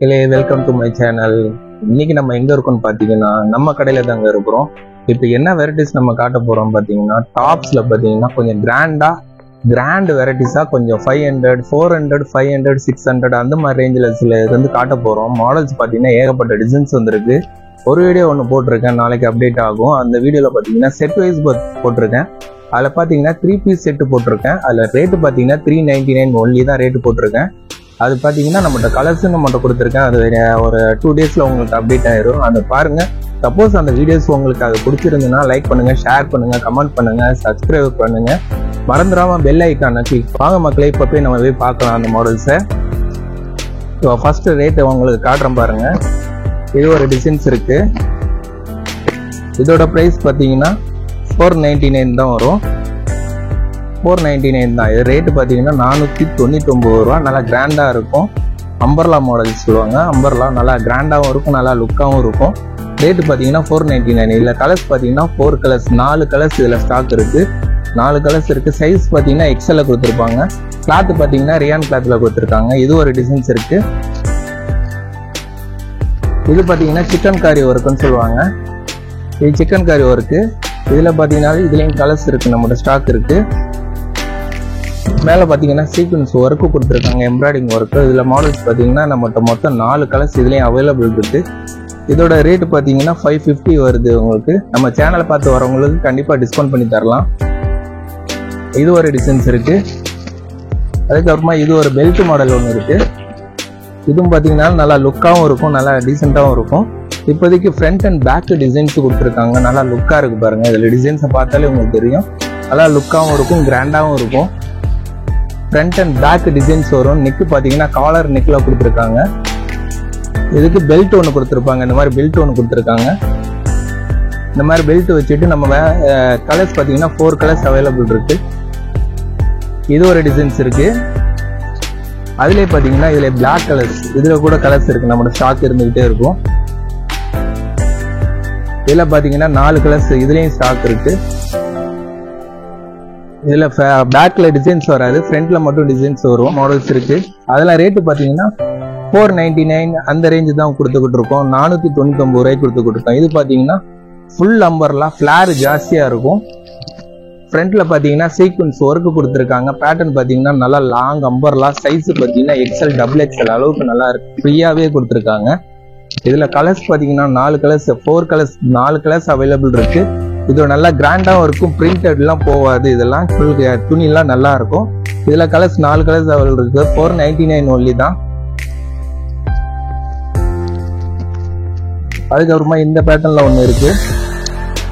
மக்களே, welcome to my channel. இன்னைக்கு நம்ம எங்க இருக்கோம்னு பாத்தீங்கன்னா நம்ம கடையில தாங்க இருக்கிறோம். இப்போ என்ன வெரைட்டிஸ் நம்ம காட்ட போறோம் பாத்தீங்கன்னா, டாப்ஸ்ல பாத்தீங்கன்னா கொஞ்சம் கிராண்ட் வெரைட்டிஸா கொஞ்சம் 500, 400, 500, 600 அந்த மாதிரி ரேஞ்சில் சில இது வந்து காட்ட போறோம். மாடல்ஸ் பாத்தீங்கன்னா ஏகப்பட்ட டிசைன்ஸ் வந்திருக்கு. ஒரு வீடியோ ஒன்று போட்டிருக்கேன், நாளைக்கு அப்டேட் ஆகும். அந்த வீடியோல பாத்தீங்கன்னா செட் வைஸ் போட்டிருக்கேன். அதில் பார்த்தீங்கன்னா 3 பீஸ் செட்டு போட்டிருக்கேன். அதில் ரேட்டு பார்த்தீங்கன்னா 399 ஒன்லி தான் ரேட்டு போட்டிருக்கேன். அது பார்த்தீங்கன்னா நம்மகிட்ட கலர்ஸும் நம்மகிட்ட கொடுத்துருக்கேன். அது ஒரு 2 டேஸில் உங்களுக்கு அப்டேட் ஆயிரும். அதை பாருங்கள். சப்போஸ் அந்த வீடியோஸ் உங்களுக்கு அது பிடிச்சிருந்துன்னா லைக் பண்ணுங்கள், ஷேர் பண்ணுங்கள், கமெண்ட் பண்ணுங்கள், சப்ஸ்கிரைப் பண்ணுங்கள். மறந்துடாமல் பெல் ஐக்கானை கிளிக் வாங்க மக்களே. இப்போ போய் நம்ம போய் பார்க்கலாம் அந்த மாடல்ஸை. ஸோ ஃபஸ்ட்டு ரேட்டு உங்களுக்கு காட்டுறேன் பாருங்கள். இது ஒரு டிசைன்ஸ் இருக்குது. இதோட ப்ரைஸ் பார்த்தீங்கன்னா 499 தான் வரும். 499 தான். இது ரேட்டு பார்த்தீங்கன்னா 499 ரூபா. நல்லா கிராண்டாக இருக்கும். அம்பர்லா மாடல்ஸ் சொல்லுவாங்க. அம்பர்லா நல்லா கிராண்டாகவும் இருக்கும், நல்லா லுக்காகவும் இருக்கும். ரேட்டு பார்த்தீங்கன்னா 499. இதில் கலர்ஸ் பார்த்தீங்கன்னா 4 கலர்ஸ், 4 கலர்ஸ் இதில் ஸ்டாக் இருக்குது. 4 கலர்ஸ் இருக்குது. சைஸ் பார்த்தீங்கன்னா எக்ஸலில் கொடுத்துருப்பாங்க. கிளாத்து பார்த்தீங்கன்னா ரியான் கிளாத்தில் கொடுத்துருக்காங்க. இது ஒரு டிசைன்ஸ் இருக்குது. இது பார்த்தீங்கன்னா சிக்கன் காரி ஒர்க்குன்னு சொல்லுவாங்க. இது சிக்கன் காரி ஒர்க்கு. இதில் பார்த்தீங்கன்னா இதுலேயும் கலர்ஸ் இருக்குது, நம்மளோட ஸ்டாக் இருக்குது. மேலே பார்த்தீங்கன்னா சீக்வன்ஸ் ஒர்க்கு கொடுத்துருக்காங்க, எம்ப்ராய்டிங் ஒர்க்கு. இதில் மாடல்ஸ் பார்த்தீங்கன்னா நம்மகிட்ட மொத்தம் 4 கலர்ஸ் இதுலேயும் அவைலபிள் இருக்குது. இதோட ரேட்டு பார்த்தீங்கன்னா 550 வருது. உங்களுக்கு நம்ம சேனலை பார்த்து வரவங்களுக்கு கண்டிப்பாக டிஸ்கவுண்ட் பண்ணி தரலாம். இது ஒரு டிசைன்ஸ் இருக்குது. அதுக்கப்புறமா இது ஒரு பெல்ட் மாடல் ஒன்று இருக்குது. இதுவும் பார்த்தீங்கன்னா நல்லா லுக்காகவும் இருக்கும், நல்லா டீசெண்டாகவும் இருக்கும். இப்போதைக்கு ஃப்ரண்ட் அண்ட் பேக் டிசைன்ஸ் கொடுத்துருக்காங்க. நல்லா லுக்காக இருக்குது பாருங்கள். இதில் டிசைன்ஸை பார்த்தாலே உங்களுக்கு தெரியும். நல்லா லுக்காகவும் இருக்கும், கிராண்டாகவும் இருக்கும். ஃப்ரண்ட் அண்ட் பேக் டிசைன்ஸ் வரும். நெக்கு பார்த்தீங்கன்னா காலர் நெக்கில் கொடுத்துருக்காங்க. இதுக்கு பெல்ட் ஒன்று கொடுத்துருப்பாங்க. இந்த மாதிரி பெல்ட் ஒன்று கொடுத்துருக்காங்க. இந்த மாதிரி பெல்ட் வச்சுட்டு நம்ம கலர்ஸ் பார்த்தீங்கன்னா 4 கலர்ஸ் அவைலபிள் இருக்குது. இது ஒரு டிசைன்ஸ் இருக்குது. அதுலேயே பார்த்தீங்கன்னா இதில் பிளாக் கலர்ஸ், இதில் கூட கலர்ஸ் இருக்குது. நம்மளோட ஸ்டாக் இருந்துக்கிட்டே இருக்கும். இதில் பார்த்தீங்கன்னா 4 கலர்ஸ் இதுலேயும் ஸ்டாக் இருக்குது. இதில் பேக்கில் டிசைன்ஸ் வராது, ஃப்ரண்ட்டில் மட்டும் டிசைன்ஸ் வரும். மாடல்ஸ் இருக்குது. அதெல்லாம் ரேட்டு பார்த்தீங்கன்னா 499 அந்த ரேஞ்சு தான் கொடுத்துக்கிட்டு இருக்கோம். 499 ரூபாய்க்கு கொடுத்துக்கிட்டு இருக்கோம். இது பார்த்தீங்கன்னா ஃபுல் அம்பர்லா, ஃப்ளார் ஜாஸ்தியாக இருக்கும். ஃப்ரண்ட்டில் பார்த்தீங்கன்னா சீக்வன்ஸ் ஒர்க்கு கொடுத்துருக்காங்க. பேட்டர்ன் பார்த்தீங்கன்னா நல்லா லாங் அம்பர்லா. சைஸ் பார்த்தீங்கன்னா எக்ஸல், டபுள் எக்ஸல் அளவுக்கு நல்லா இருக்கு, ஃப்ரீயாகவே கொடுத்துருக்காங்க. இதில் கலர்ஸ் பார்த்தீங்கன்னா 4 கலர்ஸ், 4 கலர்ஸ், 4 கலர்ஸ் அவைலபிள் இருக்கு. இது நல்லா கிராண்டாகவும் இருக்கும், பிரிண்டட்லாம் போகாது. இதெல்லாம் ஃபுல் துணிலாம் நல்லா இருக்கும். இதில் கலர்ஸ் 4 கலர்ஸ் அவைலபிள் இருக்கு. 499 ஒன்லி தான். அதுக்கப்புறமா இந்த பேட்டர்ன்ல ஒன்று இருக்கு.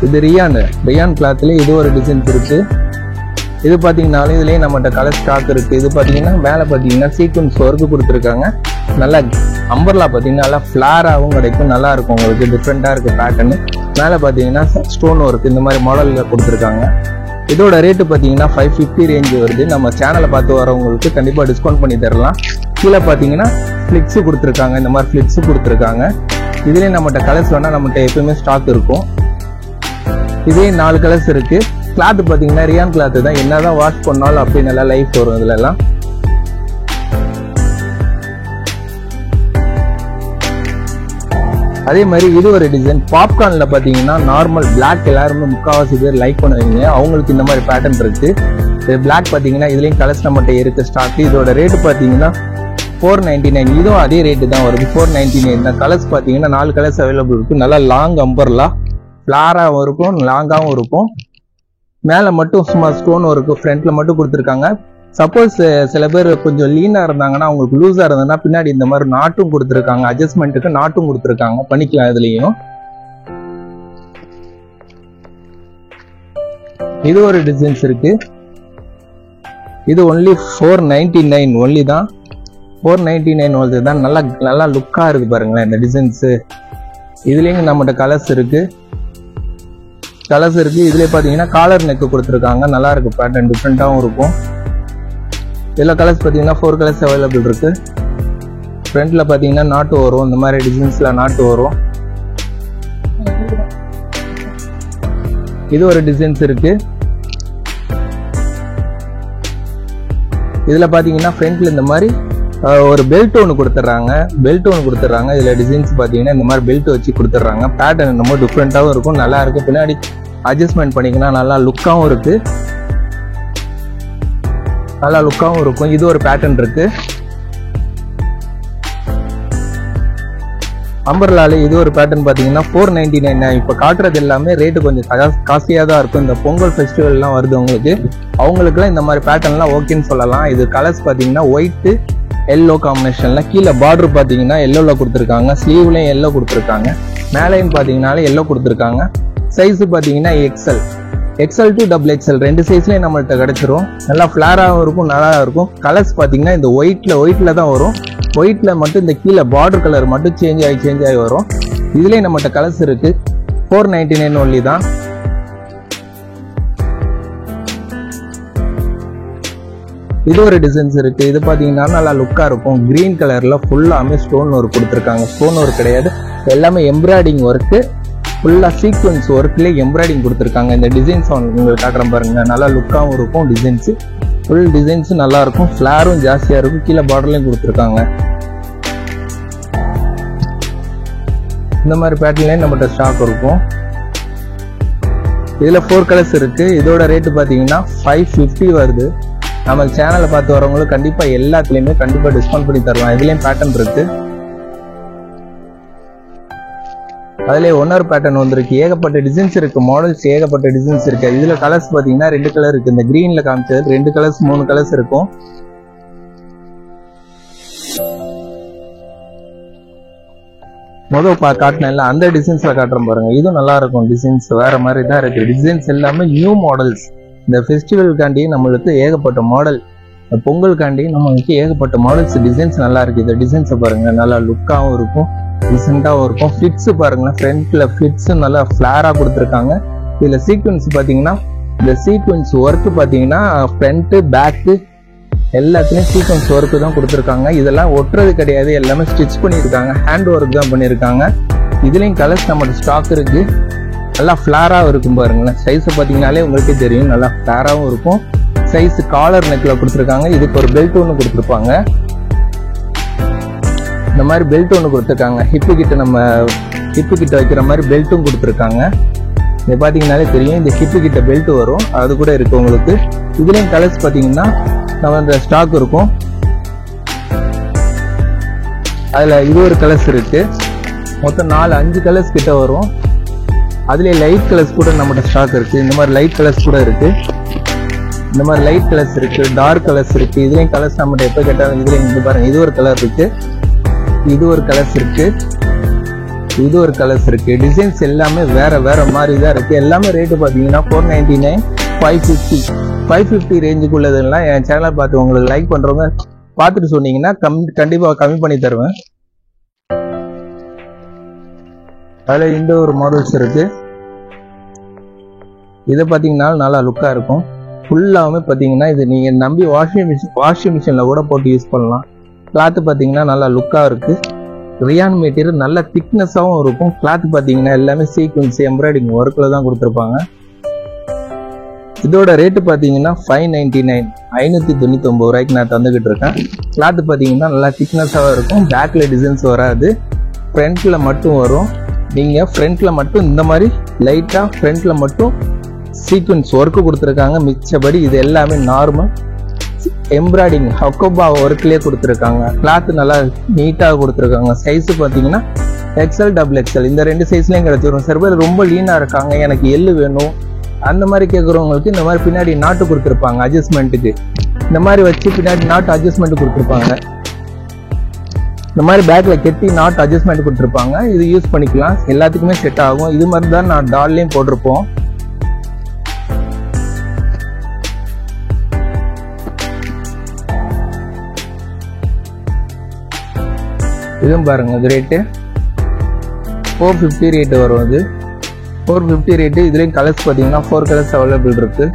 இது ரியான் கிளாத்ல இது ஒரு டிசைன்ஸ் இருக்கு. இது பார்த்தீங்கன்னாலும் இதுலேயே நம்மகிட்ட கலர் ஸ்டாக் இருக்கு. இது பார்த்தீங்கன்னா மேலே பார்த்தீங்கன்னா சீக்வன்ஸ் ஒர்க்கு கொடுத்துருக்காங்க. நல்லா அம்பர்லா பார்த்தீங்கன்னா நல்லா ஃப்ளாராகவும் கிடைக்கும், நல்லா இருக்கும். உங்களுக்கு டிஃப்ரெண்டாக இருக்குது பேட்டர்னு. மேலே பார்த்தீங்கன்னா ஸ்டோன் ஒர்க் இந்த மாதிரி மாடலில் கொடுத்துருக்காங்க. இதோட ரேட்டு பார்த்தீங்கன்னா 550 ரேஞ்சு வருது. நம்ம சேனலை பார்த்து வரவங்களுக்கு கண்டிப்பாக டிஸ்கவுண்ட் பண்ணி தரலாம். கீழே பார்த்தீங்கன்னா ஃப்ளிக்ஸு கொடுத்துருக்காங்க. இந்த மாதிரி ஃப்ளிக்ஸு கொடுத்துருக்காங்க. இதுலேயே நம்மகிட்ட கலர்ஸ் வேணால் நம்மகிட்ட எப்பவுமே ஸ்டாக் இருக்கும். இதே 4 கலர்ஸ் இருக்கு. கிளாத் பார்த்தீங்கன்னா ரியான் கிளாத் தான். என்னதான் வாஷ் பண்ணாலும் அப்படியே நல்லா லைஃப் வரும். இதுல எல்லாம் அதே மாதிரி இது ஒரு டிசைன். பாப்கார்ன்ல பாத்தீங்கன்னா நார்மல் பிளாக் எல்லாருமே முக்காவாசி பேர் லைக் பண்ணுவீங்க. அவங்களுக்கு இந்த மாதிரி பேட்டர்ன் இருக்கு. இது பிளாக் பாத்தீங்கன்னா இதுலயும் கலர்ஸ் நம்மகிட்ட இருக்கு ஸ்டாக். இதோட ரேட்டு பாத்தீங்கன்னா 499. இதுவும் அதே ரேட்டு தான் வருது, 499 தான். கலர்ஸ் பாத்தீங்கன்னா 4 கலர்ஸ் அவைலபிள் இருக்கு. நல்லா லாங் அம்பர்லா, ஃப்ளாராகவும் இருக்கும், லாங்காகவும் இருக்கும். மேலே மட்டும் சும்மா ஸ்டோன் ஒர்க்கு ஃப்ரண்ட்ல மட்டும் கொடுத்துருக்காங்க. சப்போஸ் சில பேர் கொஞ்சம் லீனாக இருந்தாங்கன்னா, அவங்களுக்கு லூஸாக இருந்ததுன்னா பின்னாடி இந்த மாதிரி நாட்டும் கொடுத்துருக்காங்க. அட்ஜஸ்ட்மெண்ட்டுக்கு நாட்டும் கொடுத்துருக்காங்க, பண்ணிக்கலாம். இதுலேயும் இது ஒரு டிசைன்ஸ் இருக்கு. இது ஒன்லி 499 ஒன்லி தான். 499 ஒன்லி தான். நல்லா லுக்காக இருக்கு பாருங்களேன் இந்த டிசைன்ஸு. இதுலேயும் நம்மகிட்ட கலர்ஸ் இருக்கு. இதுல பாத்தீங்கன்னா காலர் நெக் கொடுத்துருக்காங்க. நல்லா இருக்கு பேட்டர்ன், டிஃப்ரெண்டாகவும் இருக்கும். இதில் கலர்ஸ் பார்த்தீங்கன்னா 4 கலர்ஸ் அவைலபிள் இருக்கு. ஃப்ரண்ட்ல பார்த்தீங்கன்னா நாட்டு வரும். இந்த மாதிரி டிசைன்ஸ்ல நாட்டு வரும். இது ஒரு டிசைன்ஸ் இருக்கு. இதில் பார்த்தீங்கன்னா ஃப்ரண்ட்ல இந்த மாதிரி ஒரு பெல்ட் ஒன்று கொடுத்துட்றாங்க. இதில் டிசைன்ஸ் பார்த்தீங்கன்னா இந்த மாதிரி பெல்ட் வச்சு கொடுத்துட்றாங்க. பேட்டர்ன் ரொம்ப டிஃப்ரெண்ட்டாகவும் இருக்கும், நல்லா இருக்குது. பின்னாடி அட்ஜஸ்ட்மெண்ட் பண்ணிக்கலாம், நல்லா லுக்காகவும் இருக்கும். இது ஒரு பேட்டர்ன் இருக்கு. அம்பர்லால இது ஒரு பேட்டர்ன் பார்த்தீங்கன்னா 499. இப்போ காட்டுறது எல்லாமே ரேட்டு கொஞ்சம் காஸ்ட்லியாக தான் இருக்கும். இந்த பொங்கல் ஃபெஸ்டிவல்லாம் வருது அவங்களுக்குலாம் இந்த மாதிரி பேட்டர்ன்லாம் ஓகேன்னு சொல்லலாம். இது கலர்ஸ் பார்த்தீங்கன்னா ஒயிட்டு எல்லோ காம்பினேஷன்ல, கீழே பார்டர் பார்த்தீங்கன்னா எல்லோவில் கொடுத்துருக்காங்க, ஸ்லீவ்லையும் எல்லோ கொடுத்துருக்காங்க, மேலையும் பார்த்தீங்கன்னாலே எல்லோ கொடுத்துருக்காங்க. சைஸ் பார்த்தீங்கன்னா எக்ஸல் டு XXL ரெண்டு சைஸ்லேயும் நம்மள்கிட்ட கிடைச்சிரும். நல்லா ஃப்ளாராகவும் இருக்கும், நல்லா இருக்கும். கலர்ஸ் பார்த்தீங்கன்னா இந்த ஒயிட்டில் தான் வரும். ஒயிட்டில் மட்டும் இந்த கீழே பார்டர் கலர் மட்டும் சேஞ்ச் ஆகி வரும். இதுலேயும் நம்மகிட்ட கலர்ஸ் இருக்கு. 499 ஒன்லி தான். இது ஒரு டிசைன்ஸ் இருக்கு. இது பார்த்தீங்கன்னா நல்லா லுக்காக இருக்கும். கிரீன் கலர்ல ஃபுல்லாமே ஸ்டோன் ஒர்க் கொடுத்துருக்காங்க. ஸ்டோன் ஒர்க் கிடையாது, எல்லாமே எம்ப்ராய்டிங் ஒர்க்கு, ஃபுல்லாக சீக்வன்ஸ் ஒர்க்லேயே எம்ப்ராய்டிங் கொடுத்துருக்காங்க. இந்த டிசைன்ஸ் உங்களுக்கு காட்டுறேன் பாருங்க, நல்லா லுக்காகவும் இருக்கும். டிசைன்ஸு ஃபுல் டிசைன்ஸும் நல்லா இருக்கும், ஃப்ளாரும் ஜாஸ்தியாக இருக்கும். கீழே பார்டர்லையும் கொடுத்துருக்காங்க. இந்த மாதிரி பேட்டர்ன்லேயும் நம்மகிட்ட ஸ்டாக் இருக்கும். இதில் 4 கலர்ஸ் இருக்கு. இதோட ரேட்டு பார்த்தீங்கன்னா 550 வருது. நம்ம சேனலை பார்த்து வரவங்களுக்கு கண்டிப்பாக எல்லாத்துலேயுமே கண்டிப்பாக டிஸ்கவுண்ட் பண்ணி தரலாம். இதுலேயும் பேட்டர்ன் இருக்கு. அதுலேயே ஒன்னொரு பேட்டர்ன் வந்திருக்கு. ஏகப்பட்ட டிசைன்ஸ் இருக்கு, மாடல்ஸ் ஏகப்பட்ட டிசைன்ஸ் இருக்கு. இதுல கலர்ஸ் பாத்தீங்கன்னா 2 கலர் இருக்கு. இந்த கிரீன்ல காமிச்சது 2 கலர்ஸ் 3 கலர்ஸ் இருக்கும். முதல் காட்டின அந்த டிசைன்ஸ்ல காட்டுறேன் பாருங்க. இதுவும் நல்லா இருக்கும். டிசைன்ஸ் வேற மாதிரி தான் இருக்கு. டிசைன்ஸ் எல்லாமே நியூ மாடல்ஸ். இந்த ஃபெஸ்டிவல்காண்டி நம்மளுக்கு ஏகப்பட்ட மாடல், பொங்கலுக்காண்டி நம்மளுக்கு ஏகப்பட்ட மாடல்ஸ், டிசைன்ஸ் நல்லா இருக்கு. இந்த டிசைன்ஸை பாருங்க, நல்லா லுக்காகவும் இருக்கும், டிசென்ட்டாகவும் இருக்கும். ஃபிட்ஸ் பாருங்களேன், ஃப்ரண்ட்ல ஃபிட்ஸ் நல்லா ஃபிளாரா கொடுத்துருக்காங்க. இதுல சீக்வன்ஸ் பாத்தீங்கன்னா இந்த சீக்வன்ஸ் ஒர்க் பாத்தீங்கன்னா ஃப்ரண்ட் பேக்கு எல்லாத்துலயும் சீக்வன்ஸ் ஒர்க்கு தான் கொடுத்துருக்காங்க. இதெல்லாம் ஒட்டுறது கிடையாது, எல்லாமே ஸ்டிச் பண்ணியிருக்காங்க, ஹேண்ட் ஒர்க் தான் பண்ணியிருக்காங்க. இதுலயும் கலர்ஸ் நம்மளோட ஸ்டாக் இருக்கு. நல்லா ஃபிளாராகவும் இருக்கும் பாருங்களேன். சைஸை பார்த்தீங்கன்னாலே உங்களுக்கே தெரியும், நல்லா ஃபிளாராகவும் இருக்கும். சைஸ் காலர் நெக்கில் கொடுத்துருக்காங்க. இதுக்கு ஒரு பெல்ட் ஒன்று கொடுத்துருப்பாங்க. இந்த மாதிரி பெல்ட் ஒன்று கொடுத்துருக்காங்க. ஹிப்பு கிட்ட வைக்கிற மாதிரி பெல்ட்டும் கொடுத்துருக்காங்க. இது பார்த்தீங்கன்னாலே தெரியும், இந்த ஹிப்பு கிட்ட பெல்ட் வரும், அது கூட இருக்கு உங்களுக்கு. இதுலேயும் கலர்ஸ் பார்த்தீங்கன்னா நம்ம இந்த ஸ்டாக் இருக்கும். அதில் இது ஒரு கலர்ஸ் இருக்கு. மொத்தம் 4-5 கலர்ஸ் கிட்ட வரும். அதுலேயே லைட் கலர்ஸ் கூட நம்மகிட்ட ஸ்டாக் இருக்கு. இந்த மாதிரி லைட் கலர்ஸ் கூட இருக்கு. இந்த மாதிரி லைட் கலர்ஸ் இருக்கு, டார்க் கலர்ஸ் இருக்கு. இதுலேயும் கலர்ஸ் நம்மகிட்ட எப்போ கேட்டாலும் இதுலேயும் இங்கே பாருங்க, இது ஒரு கலர் இருக்கு, இது ஒரு கலர்ஸ் இருக்கு, இது ஒரு கலர்ஸ் இருக்கு. டிசைன்ஸ் எல்லாமே வேற வேற மாதிரி தான் இருக்கு. எல்லாமே ரேட்டு பார்த்தீங்கன்னா 499, 550 ரேஞ்சுக்குள்ளதெல்லாம் என் சேனலை பார்த்து உங்களுக்கு லைக் பண்றவங்க பார்த்துட்டு சொன்னீங்கன்னா கண்டிப்பாக கம்மி பண்ணி தருவேன். அதில் இந்த ஒரு மாடல்ஸ் இருக்கு. இதை பார்த்தீங்கன்னா நல்லா லுக்காக இருக்கும். ஃபுல்லாகவே பார்த்தீங்கன்னா இது நீங்கள் நம்பி வாஷிங் மிஷினில் கூட போட்டு யூஸ் பண்ணலாம். கிளாத்து பார்த்தீங்கன்னா நல்லா லுக்காக இருக்கு. ரியான் மெட்டீரியல் நல்ல திக்னஸாகவும் இருக்கும். கிளாத் பார்த்தீங்கன்னா எல்லாமே சீக்வன்ஸ் எம்ப்ராய்டிங் ஒர்க்கில் தான் கொடுத்துருப்பாங்க. இதோட ரேட்டு பார்த்தீங்கன்னா 599, 599 ரூபாய்க்கு நான் தந்துக்கிட்டு இருக்கேன். கிளாத் பார்த்தீங்கன்னா நல்லா திக்னஸாக இருக்கும். பேக்கில் டிசைன்ஸ் வராது, ஃப்ரண்ட்டில் மட்டும் வரும். நீங்கள் ஃப்ரண்ட்டில் மட்டும் இந்த மாதிரி லைட்டாக ஃப்ரண்ட்டில் மட்டும் சீக்வன்ஸ் ஒர்க்கு கொடுத்துருக்காங்க. மிச்சபடி இது எல்லாமே நார்மல் எம்ப்ராய்டிங் ஹக்கோபா ஒர்க்லேயே கொடுத்துருக்காங்க. கிளாத் நல்லா நீட்டாக கொடுத்துருக்காங்க. சைஸு பார்த்தீங்கன்னா XL, XXL இந்த 2 சைஸ்லேயும் கிடைச்சிடும். சில பேர் ரொம்ப லீனாக இருக்காங்க, எனக்கு எள்ளு வேணும் அந்த மாதிரி கேட்குறவங்களுக்கு இந்த மாதிரி பின்னாடி நாட்டு கொடுத்துருப்பாங்க அட்ஜஸ்ட்மெண்ட்டுக்கு. இந்த மாதிரி வச்சு பின்னாடி நாட்டு அட்ஜஸ்ட்மெண்ட் கொடுத்துருப்பாங்க. இந்த மாதிரி பேக்ல கெட்டி நாட் அட்ஜஸ்ட்மெண்ட் கொடுத்துருப்பாங்க. இது யூஸ் பண்ணிக்கலாம், எல்லாத்துக்குமே செட் ஆகும். இது மாதிரி தான் நான் டால்லையும் போட்டிருப்போம். இதுவும் பாருங்க, இது ரேட்டு 450 ரேட்டு வரும். இது 450 ரேட்டு. இதுலேயும் கலர்ஸ் பார்த்தீங்கன்னா 4 கலர்ஸ் அவைலபிள் இருக்கு.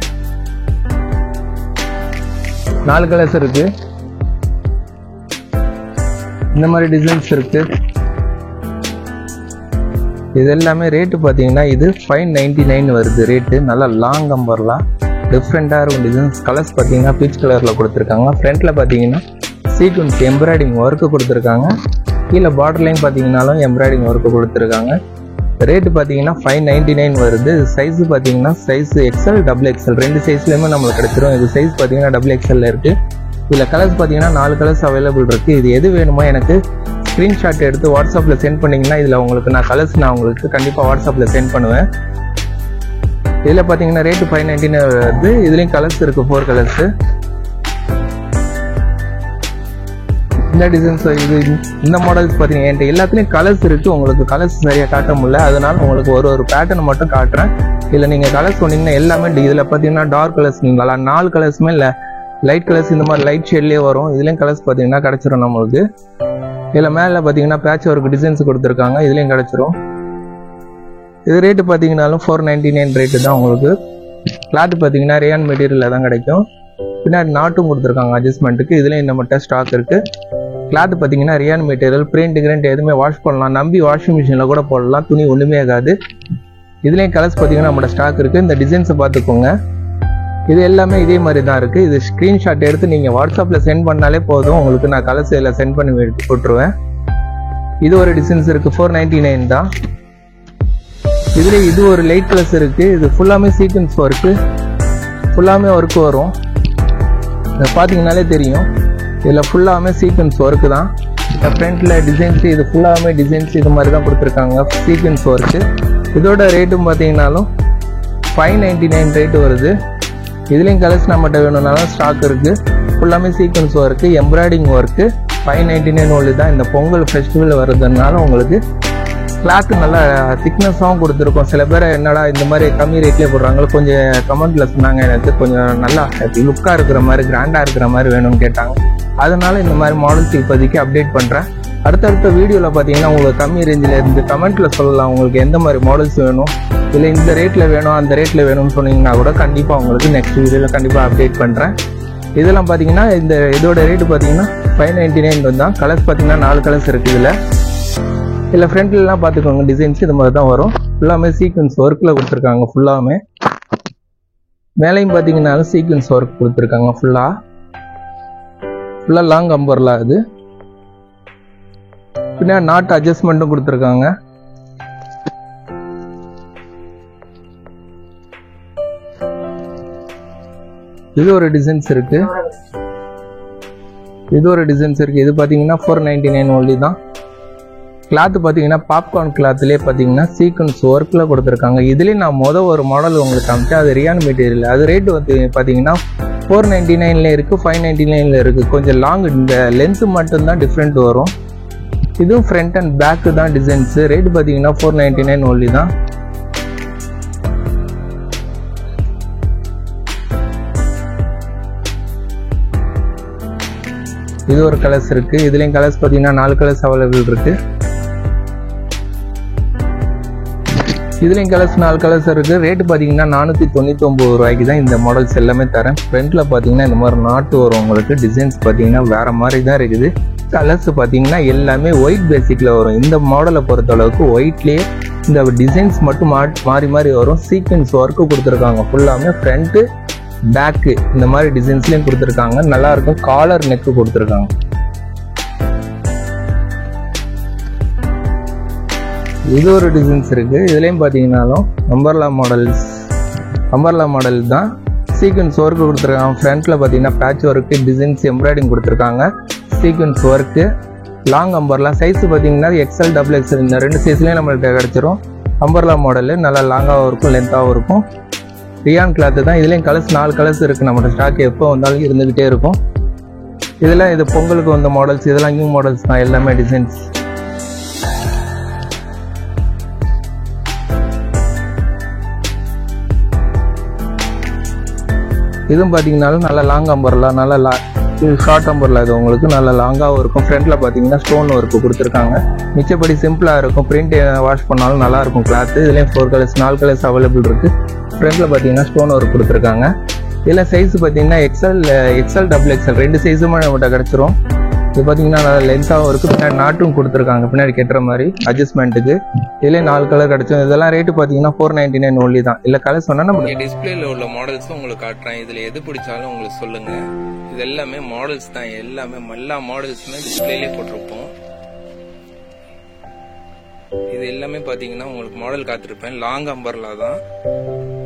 4 கலர்ஸ் இருக்கு. இந்த மாதிரி டிசைன்ஸ் இருக்கு. இது எல்லாமே ரேட்டு பார்த்தீங்கன்னா இது 599 வருது ரேட்டு. நல்லா லாங் அம்பர்லாம் டிஃப்ரெண்டாக இருக்கும் டிசைன்ஸ். கலர்ஸ் பார்த்தீங்கன்னா பீச் கலரில் கொடுத்துருக்காங்க. ஃப்ரண்ட்டில் பார்த்தீங்கன்னா சீக்வன்ஸ் எம்ப்ராய்டிங் ஒர்க்கு கொடுத்துருக்காங்க. கீழே பார்டர்லையும் பார்த்தீங்கன்னாலும் எம்ப்ராய்டிங் ஒர்க்கு கொடுத்துருக்காங்க. ரேட்டு பார்த்தீங்கன்னா 599 வருது. சைஸு பார்த்தீங்கன்னா சைஸ் எக்ஸ்எல் டபுள் எக்ஸ்எல் ரெண்டு சைஸ்லையுமே நம்மளுக்கு கிடைச்சிரும். இது சைஸ் பார்த்தீங்கன்னா டபுள் எக்ஸ்எல்ல இருக்குது. இதில் கலர்ஸ் பார்த்தீங்கன்னா 4 கலர்ஸ் அவைலபிள் இருக்குது. இது எது வேணுமோ எனக்கு ஸ்க்ரீன்ஷாட் எடுத்து வாட்ஸ்அப்பில் சென்ட் பண்ணிங்கன்னா இதில் உங்களுக்கு நான் கலர்ஸ் நான் உங்களுக்கு கண்டிப்பாக வாட்ஸ்அப்பில் சென்ட் பண்ணுவேன். இதில் பார்த்தீங்கன்னா ரேட்டு 599 வருது. இதுலேயும் கலர்ஸ் இருக்குது, 4 கலர்ஸு. இந்த டிசைன்ஸ் இது இந்த மாடல்ஸ் பார்த்தீங்கன்னா என்கிட்ட எல்லாத்துலேயும் கலர்ஸ் இருக்குது. உங்களுக்கு கலர்ஸ் சரியாக காட்ட முடியல, அதனால உங்களுக்கு ஒரு பேட்டர்ன் மட்டும் காட்டுறேன். இதில் நீங்கள் கலர்ஸ் சொன்னீங்கன்னா எல்லாமே இதில் பார்த்தீங்கன்னா டார்க் கலர்ஸ் 4 கலர்ஸுமே இல்லை, லைட் கலர்ஸ் இந்த மாதிரி லைட் ஷேட்லேயே வரும். இதுலேயும் கலர்ஸ் பார்த்தீங்கன்னா கிடச்சிரும் நம்மளுக்கு. இதில் மேலே பார்த்தீங்கன்னா பேட்ச் ஒர்க் டிசைன்ஸ் கொடுத்துருக்காங்க, இதுலேயும் கிடச்சிரும். இது ரேட்டு பார்த்தீங்கன்னாலும் 499 ரேட்டு தான் உங்களுக்கு. கிளாத் பார்த்தீங்கன்னா ரேயான் மெட்டீரியலில் தான் கிடைக்கும். பின்னாடி நாட்டும் கொடுத்துருக்காங்க அட்ஜஸ்ட்மெண்ட்டுக்கு. இதுலேயும் நம்மகிட்ட ஸ்டாக் இருக்குது. கிளாத் பார்த்தீங்கன்னா ரியான் மெட்டீரியல், பிரிண்ட் கிரிண்ட் எதுவுமே வாஷ் பண்ணலாம், நம்பி வாஷிங் மிஷினில் கூட போடலாம், துணி ஒன்றுமே ஆகாது. இதுலேயும் கலர்ஸ் பார்த்தீங்கன்னா நம்மளோட ஸ்டாக் இருக்குது. இந்த டிசைன்ஸை பார்த்துக்கோங்க. இது எல்லாமே இதே மாதிரி தான் இருக்குது. இது ஸ்க்ரீன்ஷாட் எடுத்து நீங்கள் வாட்ஸ்அப்பில் சென்ட் பண்ணாலே போதும், உங்களுக்கு நான் கலர்ஸ் எல்லாம் சென்ட் பண்ணி போட்டுருவேன். இது ஒரு டிசைன்ஸ் இருக்குது, 499 தான். இதில் இது ஒரு லைட் கலர்ஸ் இருக்குது. இது ஃபுல்லாமே சீக்வன்ஸ் ஒர்க்கு, ஃபுல்லாமே ஒர்க்கு வரும். இதை பார்த்தீங்கன்னாலே தெரியும். இதில் ஃபுல்லாமே சீக்வன்ஸ் ஒர்க்கு தான். ஃப்ரண்ட்டில் டிசைன்ஸ், இது ஃபுல்லாமே டிசைன்ஸ் இது மாதிரி தான் கொடுத்துருக்காங்க, சீக்வன்ஸ் ஒர்க்கு. இதோட ரேட்டும் பார்த்தீங்கன்னாலும் 599 ரேட்டு வருது. இதுலேயும் கலர்ஸ் நம்மகிட்ட வேணும்னாலும் ஸ்டாக் இருக்குது. ஃபுல்லாமே சீக்வன்ஸ் ஒர்க்கு, எம்ப்ராய்டிங் ஒர்க்கு, 599 ஒன்று தான். இந்த பொங்கல் ஃபெஸ்டிவல் வருதுனால உங்களுக்கு கிளாத்து நல்லா திக்னஸாகவும் கொடுத்துருக்கோம். சில பேர் என்னடா இந்த மாதிரி கம்மி ரேட்லேயே போடுறாங்களோ, கொஞ்சம் கமெண்ட்டில் சொன்னாங்க எனக்கு கொஞ்சம் நல்லா லுக்காக இருக்கிற மாதிரி கிராண்டாக இருக்கிற மாதிரி வேணும்னு கேட்டாங்க. அதனால இந்த மாதிரி மாடல்ஸ் இப்போதைக்கு அப்டேட் பண்ணுறேன். அடுத்தடுத்த வீடியோவில் பார்த்தீங்கன்னா உங்களுக்கு கம்மி ரேஞ்சில் இருந்து கமெண்ட்டில் சொல்லலாம் உங்களுக்கு எந்த மாதிரி மாடல்ஸ் வேணும், இல்லை இந்த ரேட்டில் வேணும் அந்த ரேட்டில் வேணும்னு சொன்னீங்கன்னா கூட கண்டிப்பாக உங்களுக்கு நெக்ஸ்ட் வீடியோவில் கண்டிப்பாக அப்டேட் பண்ணுறேன். இதெல்லாம் பார்த்தீங்கன்னா இதோட ரேட்டு பார்த்தீங்கன்னா 599 தான். கலர்ஸ் பார்த்தீங்கன்னா 4 கலர்ஸ் இருக்குது. இதில் ஃப்ரண்ட்லாம் பார்த்துக்கோங்க, டிசைன்ஸ் இது மாதிரி தான் வரும். ஃபுல்லாமே சீக்வன்ஸ் ஒர்க்கில் கொடுத்துருக்காங்க. ஃபுல்லாமே மேலேயும் பார்த்தீங்கன்னாலும் சீக்வன்ஸ் ஒர்க் கொடுத்துருக்காங்க. ஃபுல்லாக லாங் அம்பர்லா. இது பின்னாடி நாட் அட்ஜஸ்ட்மெண்ட்டும் கொடுத்துருக்காங்க. இது ஒரு டிசைன்ஸ் இருக்கு. இது பார்த்தீங்கன்னா 499 ஒன்லி தான். கிளாத் பார்த்தீங்கன்னா பாப்கார்ன் கிளாத்லேயே பார்த்தீங்கன்னா சீக்வன்ஸ் ஒர்க்கில் கொடுத்துருக்காங்க. இதுலேயே நான் ஒரு மாடல் உங்களுக்கு காமிச்சேன், அது ரியான் மெட்டீரியல். அது ரேட்டு வந்து பார்த்தீங்கன்னா 499 இருக்குது, 599 இருக்குது. கொஞ்சம் லாங், இந்த லென்த்து மட்டும்தான் டிஃப்ரெண்ட் வரும். இதுவும் ஃப்ரண்ட் அண்ட் பேக்கு தான் டிசைன்ஸு. ரேட்டு பார்த்தீங்கன்னா 499 ஒன்லி தான். இது ஒரு கலர்ஸ் இருக்குது. இதுலேயும் கலர்ஸ் பார்த்தீங்கன்னா 4 கலர்ஸ் அவைலபிள் இருக்குது. இதுலேயும் கலர்ஸ் 4 கலர்ஸ் இருக்குது. ரேட்டு பார்த்தீங்கன்னா 499 ரூபாய்க்கு தான் இந்த மாடல்ஸ் எல்லாமே தரேன். ஃப்ரண்ட்டில் பார்த்தீங்கன்னா இந்த மாதிரி நாட்டு வரும் உங்களுக்கு. டிசைன்ஸ் பார்த்தீங்கன்னா வேறு மாதிரி தான் இருக்குது. கலர்ஸ் பார்த்தீங்கன்னா எல்லாமே ஒயிட் பேசிக்கில் வரும். இந்த மாடலை பொறுத்தளவுக்கு ஒயிட்லேயே இந்த டிசைன்ஸ் மட்டும் மாறி மாறி வரும். சீக்வன்ஸ் ஒர்க்கு கொடுத்துருக்காங்க. ஃபுல்லாமே ஃப்ரண்ட்டு பேக்கு இந்த மாதிரி டிசைன்ஸ்லேயும் கொடுத்துருக்காங்க. நல்லாயிருக்கும். காலர் நெக்கு கொடுத்துருக்காங்க. இது ஒரு டிசைன்ஸ் இருக்குது. இதுலேயும் பார்த்தீங்கன்னாலும் அம்பர்லா மாடல் தான். சீக்வன்ஸ் ஒர்க்கு கொடுத்துருக்காங்க. ஃப்ரண்ட்டில் பார்த்தீங்கன்னா பேட்ச் ஒர்க்கு, டிசைன்ஸ் எம்ப்ராய்டிங் கொடுத்துருக்காங்க. Sequence work, long umbrella. Size பார்த்தீங்கன்னா எக்ஸ்எல் டபுள் எக்ஸ்எல் இந்த 2 சைஸ்லேயும் நம்மள்கிட்ட கிடச்சிரும். அம்பர்லா மாடலு நல்லா லாங்காகவும் இருக்கும், லென்த்தாகவும் இருக்கும். ரியான் கிளாத்து தான். இதுலேயும் கலர்ஸ் 4 கலர்ஸ் இருக்குது. நம்மளோட ஸ்டாக் எப்போ வந்தாலும் இருந்துக்கிட்டே இருக்கும். இதெல்லாம் இது பொங்கலுக்கு வந்த மாடல்ஸ், இதெல்லாம் நியூ மாடல்ஸ் தான் எல்லாமே டிசைன்ஸ். இதுவும் பார்த்தீங்கன்னாலும் நல்லா லாங் அம்பர்லா, நல்லா ஷார்ட் அம்பர்லா. இது உங்களுக்கு நல்லா லாங்காகவும் இருக்கும். ஃப்ரண்ட்டில் பார்த்தீங்கன்னா ஸ்டோன் ஒர்க்கு கொடுத்துருக்காங்க. மிச்சப்படி சிம்பிளாக இருக்கும். பிரிண்ட் வாஷ் பண்ணாலும் நல்லாயிருக்கும் கிளாத்து. இதுலேயும் 4 கலர்ஸ் 4 கலர்ஸ் அவைலபிள் இருக்குது. ஃப்ரண்ட்டில் பார்த்தீங்கன்னா ஸ்டோன் ஒர்க் கொடுத்துருக்காங்க. இதில் சைஸ் பார்த்தீங்கன்னா எக்ஸ்எல் டபுள் எக்ஸ்எல் 2 சைஸுமே நம்மகிட்ட கிடச்சிரும். இது பார்த்தீங்கன்னா நல்லா லென்த்தாகவும் இருக்குது. பின்னாடி நாட்டும் கொடுத்துருக்காங்க பின்னாடி கெட்டுற மாதிரி அட்ஜஸ்ட்மெண்ட்டுக்கு. இதுலேயே 4 கலர் கிடச்சோம். இதெல்லாம் ரேட்டு பார்த்தீங்கன்னா 499 ஒன்லி தான். இல்லை கலர் சொன்னால் நம்ம டிஸ்பிளேல உள்ள மாடல்ஸும் உங்களுக்கு காட்டுறேன். இதில் எது பிடிச்சாலும் உங்களுக்கு சொல்லுங்கள். இது எல்லாமே மாடல்ஸ் தான். எல்லாமே எல்லா மாடல்ஸுமே டிஸ்பிளேலே போட்டிருப்போம். இது எல்லாமே பார்த்தீங்கன்னா உங்களுக்கு மாடல் காத்திருப்பேன். லாங் அம்பர்லா தான்.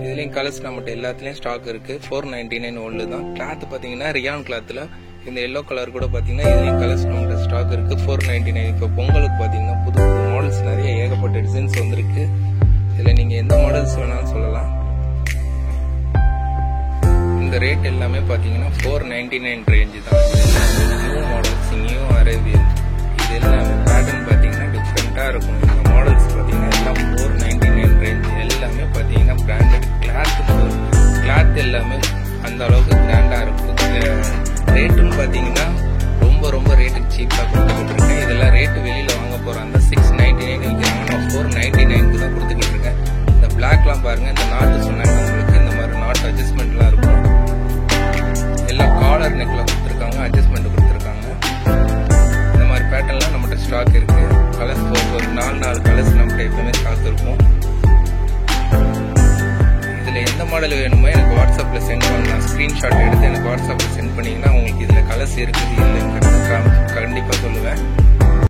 இதுலேயும் கலர்ஸ் நம்மகிட்ட எல்லாத்துலேயும் ஸ்டாக் இருக்குது. 499 ஒன்று தான். கிளாத் பார்த்தீங்கன்னா ரியான் கிளாத்தில் இந்த எல்லோ கலர் கூட பார்த்தீங்கன்னா இதுலேயும் கலர்ஸ் நம்மகிட்ட ஸ்டாக் இருக்குது. 499. இப்போ பொங்கலுக்கு பார்த்தீங்கன்னா புது புது மாடல்ஸ் நிறைய ஏகப்பட்ட டிசைன்ஸ் வந்துருக்கு. இதில் நீங்கள் எந்த மாடல்ஸ் வேணாலும் சொல்லலாம். இந்த ரேட் எல்லாமே பார்த்தீங்கன்னா 499 ரேஞ்சு தான். நியூ மாடல்ஸ், நியூ அரேபியன், இது எல்லாமே பேட்டர்ன் பார்த்தீங்கன்னா டிஃப்ரெண்ட்டாக இருக்கும். இந்த மாடல்ஸ் பார்த்தீங்கன்னா எல்லாம் 499 ரேஞ்ச். எல்லாமே பார்த்தீங்கன்னா பிராண்டட் கிளாத் எல்லாமே அந்த அளவுக்கு பிராண்டாக இருக்கும். ரேட்டுன்னு பார்த்தீங்கன்னா ரொம்ப ரொம்ப ரேட்டுக்கு சீப்பாக கொடுத்துக்கிட்டு இருக்கேன். இதெல்லாம் ரேட்டு வெளியில் வாங்க போகிறாங்க 699 விற்கிறாங்க. நான் 499 தான் கொடுத்துக்கிட்டு இருக்கேன். இந்த பிளாக்லாம் பாருங்கள். இந்த நாட்டு சொன்னாங்க உங்களுக்கு இந்த மாதிரி நாட்டு அட்ஜஸ்ட்மெண்ட்லாம் இருக்கும். எல்லாம் காலர் நெக்கில் கொடுத்துருக்காங்க, அட்ஜஸ்ட்மெண்ட் கொடுத்துருக்காங்க. இந்த மாதிரி பேட்டர்ன்லாம் நம்மகிட்ட ஸ்டாக் இருக்கு. கலர்ஸ் ஒரு 4 கலர்ஸ் நம்மகிட்ட எப்பவுமே ஸ்டாக் இருக்கும். இதில் எந்த மாடல் வேணுமோ எனக்கு வாட்ஸ்அப்பில் சென்ட் பண்ணலாம். ஸ்க்ரீன்ஷாட் எடுத்து எனக்கு வாட்ஸ்அப்பில் சென்ட் பண்ணிங்கன்னா உங்களுக்கு இதில் கலர்ஸ் இருக்குது இல்லைன்னு கண்டிப்பாக சொல்லுவேன்.